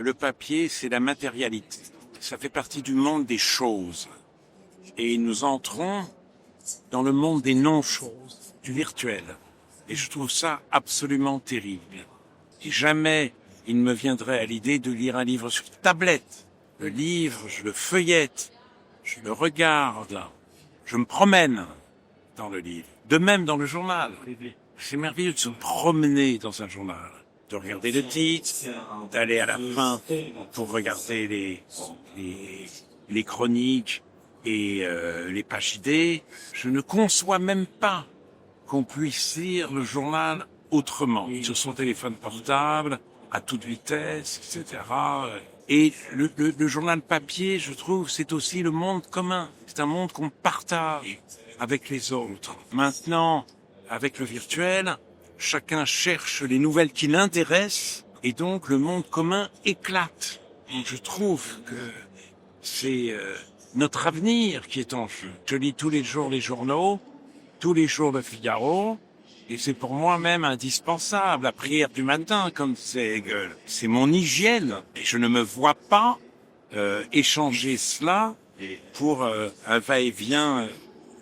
Le papier, c'est la matérialité. Ça fait partie du monde des choses. Et nous entrons dans le monde des non-choses, du virtuel. Et je trouve ça absolument terrible. Et jamais il me viendrait à l'idée de lire un livre sur tablette. Le livre, je le feuillette, je le regarde, je me promène dans le livre. De même dans le journal. C'est merveilleux de se promener dans un journal, de regarder le titre, d'aller à la fin pour regarder les chroniques et les pages idées. Je ne conçois même pas qu'on puisse lire le journal autrement, sur son téléphone portable, à toute vitesse, etc. Et le journal papier, je trouve, c'est aussi le monde commun. C'est un monde qu'on partage avec les autres. Maintenant, avec le virtuel, chacun cherche les nouvelles qui l'intéressent et donc le monde commun éclate. Donc je trouve que c'est notre avenir qui est en jeu. Je lis tous les jours les journaux, tous les jours le Figaro, et c'est pour moi même indispensable. La prière du matin, comme c'est mon hygiène. Et je ne me vois pas échanger cela pour un va-et-vient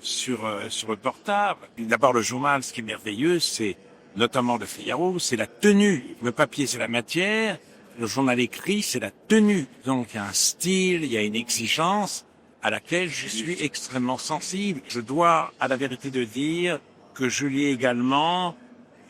sur le portable. D'abord, le journal, ce qui est merveilleux, c'est notamment le Figaro, c'est la tenue. Le papier, c'est la matière. Le journal écrit, c'est la tenue. Donc, il y a un style, il y a une exigence à laquelle je suis extrêmement sensible. Je dois, à la vérité de dire, que je lis également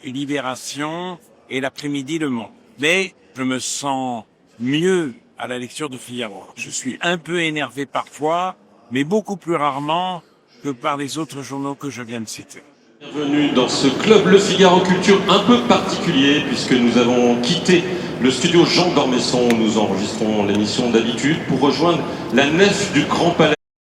Libération et l'après-midi Le Monde. Mais je me sens mieux à la lecture de Figaro. Je suis un peu énervé parfois, mais beaucoup plus rarement que par les autres journaux que je viens de citer. Bienvenue dans ce club Le Figaro Culture un peu particulier, puisque nous avons quitté le studio Jean d'Ormesson où nous enregistrons l'émission d'habitude pour rejoindre la nef du Grand Palais.